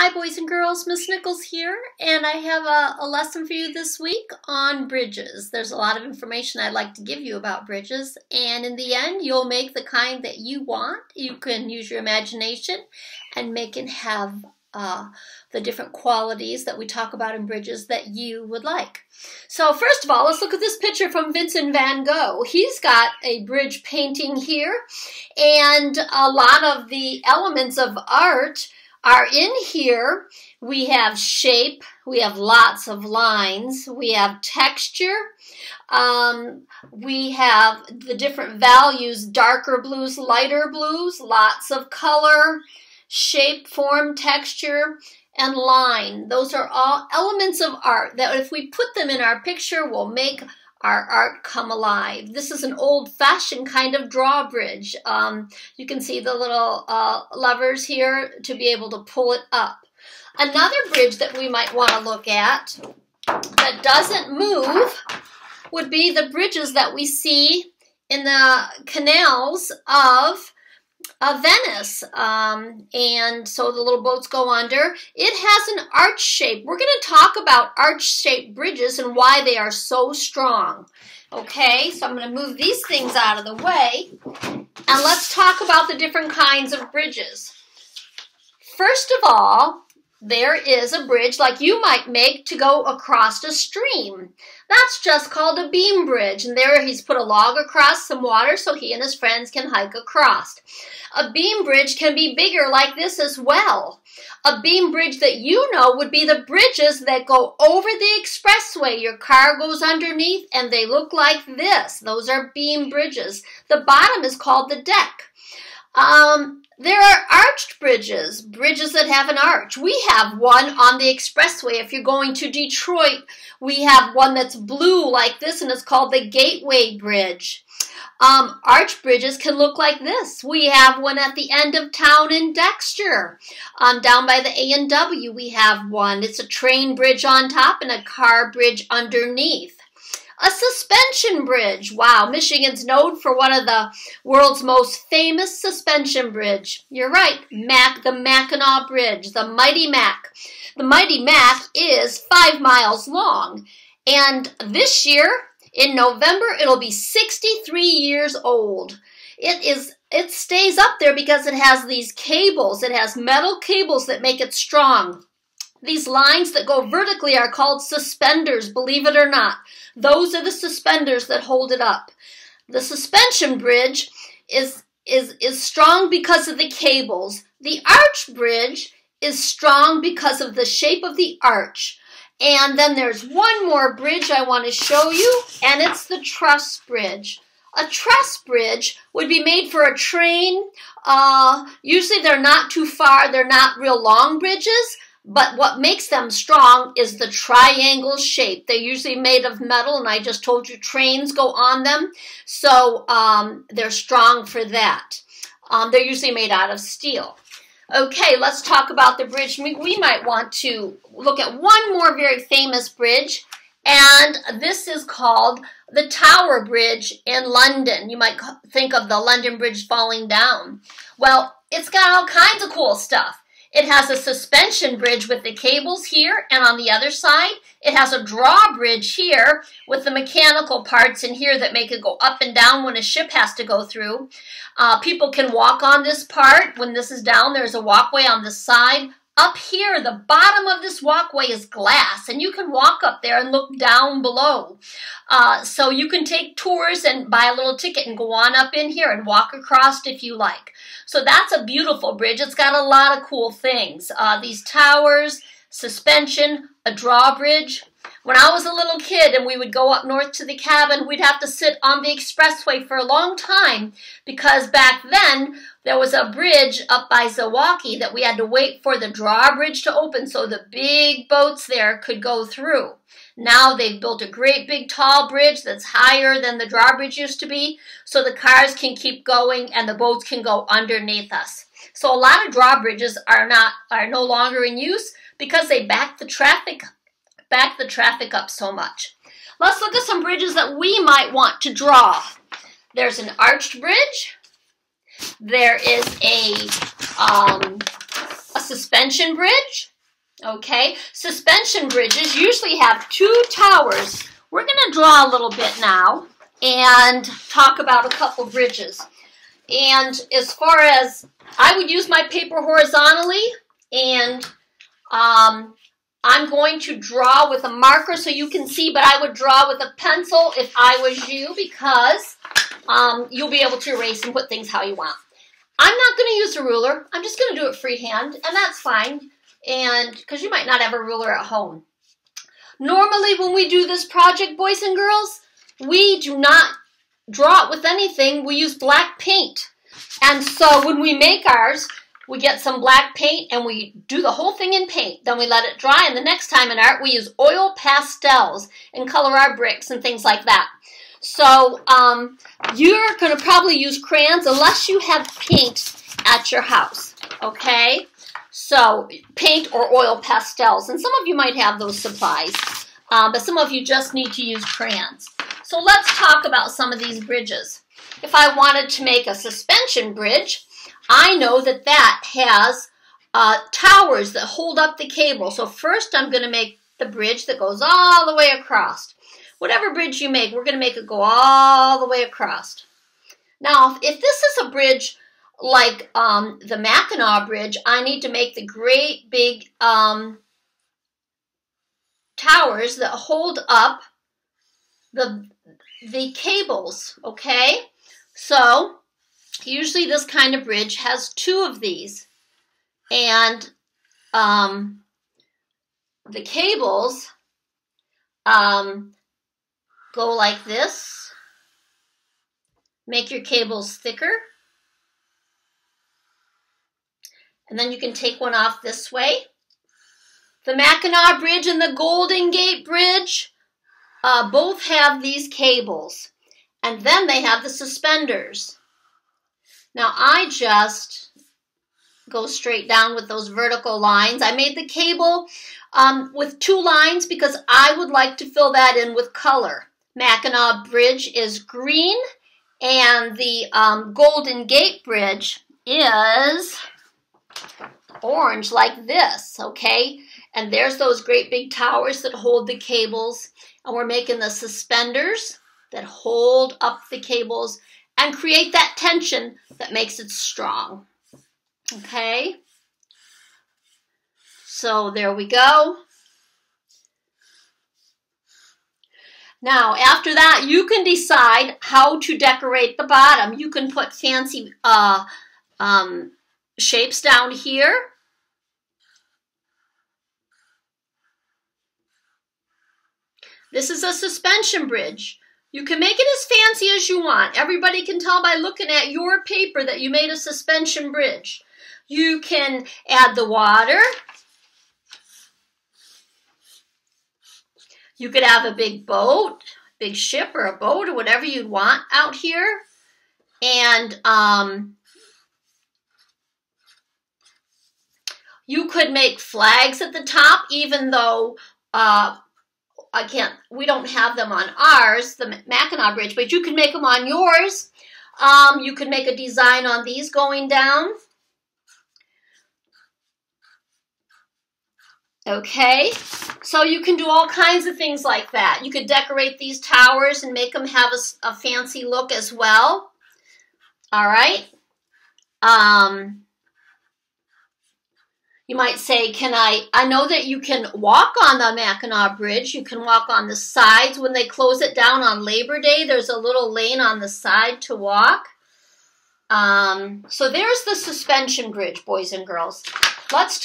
Hi boys and girls, Miss Nichols here, and I have a lesson for you this week on bridges. There's a lot of information I'd like to give you about bridges, and in the end you'll make the kind that you want. You can use your imagination and make it have the different qualities that we talk about in bridges that you would like. So first of all, let's look at this picture from Vincent van Gogh. He's got a bridge painting here, and a lot of the elements of art are in here. We have shape, we have lots of lines, we have texture, we have the different values, darker blues, lighter blues, lots of color, shape, form, texture, and line. Those are all elements of art that if we put them in our picture will make our art come alive. This is an old-fashioned kind of drawbridge. You can see the little levers here to be able to pull it up. Another bridge that we might want to look at that doesn't move would be the bridges that we see in the canals of Venice, and so the little boats go under. It has an arch shape. We're going to talk about arch-shaped bridges and why they are so strong. Okay, so I'm going to move these things out of the way, and let's talk about the different kinds of bridges. First of all, there is a bridge like you might make to go across a stream. That's just called a beam bridge, and there he's put a log across some water so he and his friends can hike across. A beam bridge can be bigger like this as well. A beam bridge that you know would be the bridges that go over the expressway. Your car goes underneath and they look like this. Those are beam bridges. The bottom is called the deck. There are arched bridges, bridges that have an arch. We have one on the expressway. If you're going to Detroit, we have one that's blue like this, and it's called the Gateway Bridge. Arch bridges can look like this. We have one at the end of town in Dexter. Down by the A&W, we have one. It's a train bridge on top and a car bridge underneath. A suspension bridge. Wow, Michigan's known for one of the world's most famous suspension bridge. You're right, the Mackinac Bridge, the Mighty Mac. The Mighty Mac is 5 miles long, and this year, in November, it'll be 63 years old. It stays up there because it has these cables. It has metal cables that make it strong. These lines that go vertically are called suspenders, believe it or not. Those are the suspenders that hold it up. The suspension bridge is strong because of the cables. The arch bridge is strong because of the shape of the arch. And then there's one more bridge I want to show you, and it's the truss bridge. A truss bridge would be made for a train. Usually they're not too far, they're not real long bridges, but what makes them strong is the triangle shape. They're usually made of metal, and I just told you trains go on them, so they're strong for that. They're usually made out of steel. Okay, let's talk about the bridge. We might want to look at one more very famous bridge, and this is called the Tower Bridge in London. You might think of the London Bridge falling down. Well, it's got all kinds of cool stuff. It has a suspension bridge with the cables here, and on the other side, it has a drawbridge here with the mechanical parts in here that make it go up and down when a ship has to go through. People can walk on this part. When this is down, there's a walkway on the side. Up here, the bottom of this walkway is glass, and you can walk up there and look down below. So you can take tours and buy a little ticket and go on up in here and walk across if you like. So that's a beautiful bridge. It's got a lot of cool things. These towers, suspension, a drawbridge. When I was a little kid and we would go up north to the cabin, we'd have to sit on the expressway for a long time because back then there was a bridge up by Zilwaukee that we had to wait for the drawbridge to open so the big boats there could go through. Now they've built a great big tall bridge that's higher than the drawbridge used to be, so the cars can keep going and the boats can go underneath us. So a lot of drawbridges are no longer in use because they back the traffic up so much. Let's look at some bridges that we might want to draw. There's an arched bridge. There is a suspension bridge. Okay, suspension bridges usually have two towers. We're going to draw a little bit now and talk about a couple bridges. And as far as, I would use my paper horizontally, and I'm going to draw with a marker so you can see, but I would draw with a pencil if I was you, because you'll be able to erase and put things how you want. I'm not going to use a ruler. I'm just going to do it freehand, and that's fine, and because you might not have a ruler at home. Normally when we do this project, boys and girls, we do not draw it with anything. We use black paint. And so when we make ours, we get some black paint and we do the whole thing in paint. Then we let it dry, and the next time in art we use oil pastels and color our bricks and things like that. So you're going to probably use crayons unless you have paint at your house, okay? So paint or oil pastels, and some of you might have those supplies, but some of you just need to use crayons. So let's talk about some of these bridges. If I wanted to make a suspension bridge, I know that that has towers that hold up the cable. So first I'm going to make the bridge that goes all the way across. Whatever bridge you make, we're going to make it go all the way across. Now, if this is a bridge like the Mackinac Bridge, I need to make the great big towers that hold up the cables, okay? So usually this kind of bridge has two of these, and the cables go like this. Make your cables thicker, and then you can take one off this way. The Mackinac Bridge and the Golden Gate Bridge both have these cables, and then they have the suspenders. Now I just go straight down with those vertical lines. I made the cable with two lines because I would like to fill that in with color. Mackinac Bridge is green, and the Golden Gate Bridge is orange like this, okay? And there's those great big towers that hold the cables, and we're making the suspenders that hold up the cables and create that tension that makes it strong, okay? So there we go. Now, after that, you can decide how to decorate the bottom. You can put fancy shapes down here. This is a suspension bridge. You can make it as fancy as you want. Everybody can tell by looking at your paper that you made a suspension bridge. You can add the water. You could have a big boat, big ship or a boat or whatever you'd want out here. And you could make flags at the top, even though we don't have them on ours, the Mackinac Bridge, but you can make them on yours. You could make a design on these going down. Okay, so you can do all kinds of things like that. You could decorate these towers and make them have a fancy look as well. All right. You might say, I know that you can walk on the Mackinac Bridge. You can walk on the sides. When they close it down on Labor Day, there's a little lane on the side to walk. So there's the suspension bridge, boys and girls. Let's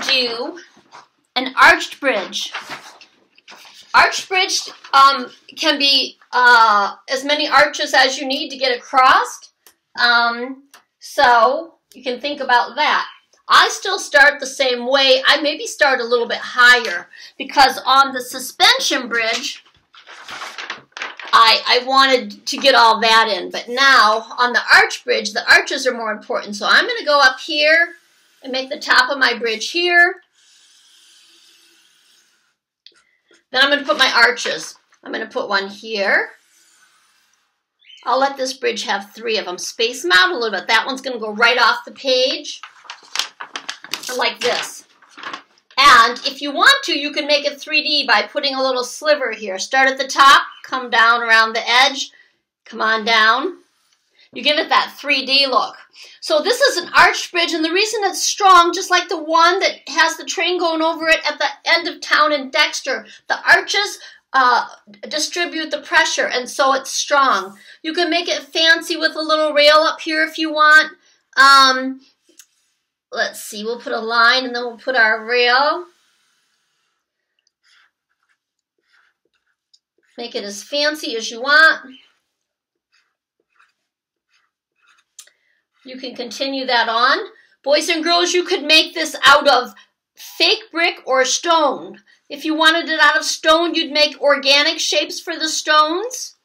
do an arched bridge. Arched bridge can be as many arches as you need to get across. So you can think about that. I still start the same way. I maybe start a little bit higher because on the suspension bridge, I wanted to get all that in. But now on the arch bridge, the arches are more important. So I'm going to go up here and make the top of my bridge here. Then I'm going to put my arches. I'm going to put one here. I'll let this bridge have 3 of them. Space them out a little bit. That one's going to go right off the page, like this. And if you want to, you can make it 3D by putting a little sliver here. Start at the top, come down around the edge, come on down. You give it that 3D look. So this is an arched bridge, and the reason it's strong, just like the one that has the train going over it at the end of town in Dexter, the arches distribute the pressure, and so it's strong. You can make it fancy with a little rail up here if you want. Let's see, we'll put a line and then we'll put our rail. Make it as fancy as you want. You can continue that on. Boys and girls, you could make this out of fake brick or stone. If you wanted it out of stone, you'd make organic shapes for the stones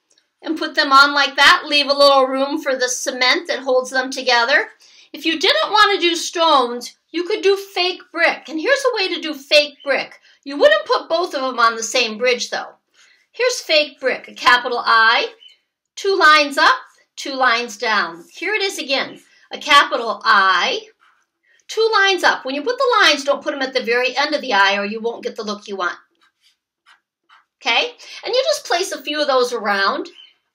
and put them on like that. Leave a little room for the cement that holds them together. If you didn't want to do stones, you could do fake brick. And here's a way to do fake brick. You wouldn't put both of them on the same bridge, though. Here's fake brick, a capital I, 2 lines up, 2 lines down. Here it is again, a capital I, 2 lines up. When you put the lines, don't put them at the very end of the I or you won't get the look you want. Okay? And you just place a few of those around,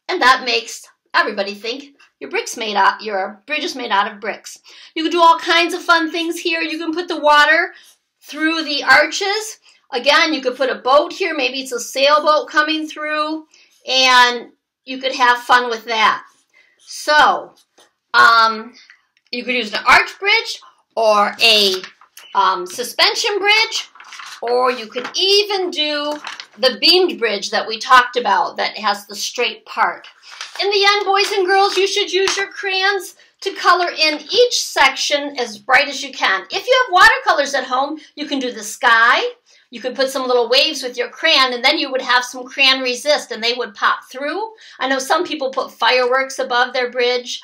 and that makes everybody think your bridge is made out of bricks. You can do all kinds of fun things here. You can put the water through the arches. Again, you could put a boat here. Maybe it's a sailboat coming through, and you could have fun with that. So, you could use an arch bridge or a suspension bridge, or you could even do the beamed bridge that we talked about that has the straight part. In the end, boys and girls, you should use your crayons to color in each section as bright as you can. If you have watercolors at home, you can do the sky. You could put some little waves with your crayon, and then you would have some crayon resist, and they would pop through. I know some people put fireworks above their bridge.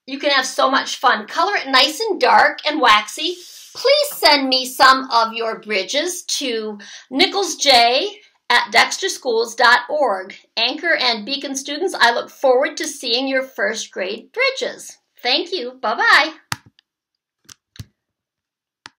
You can have so much fun. Color it nice and dark and waxy. Please send me some of your bridges to nicholsj@dexterschools.org. Anchor and Beacon students, I look forward to seeing your first grade bridges. Thank you. Bye-bye.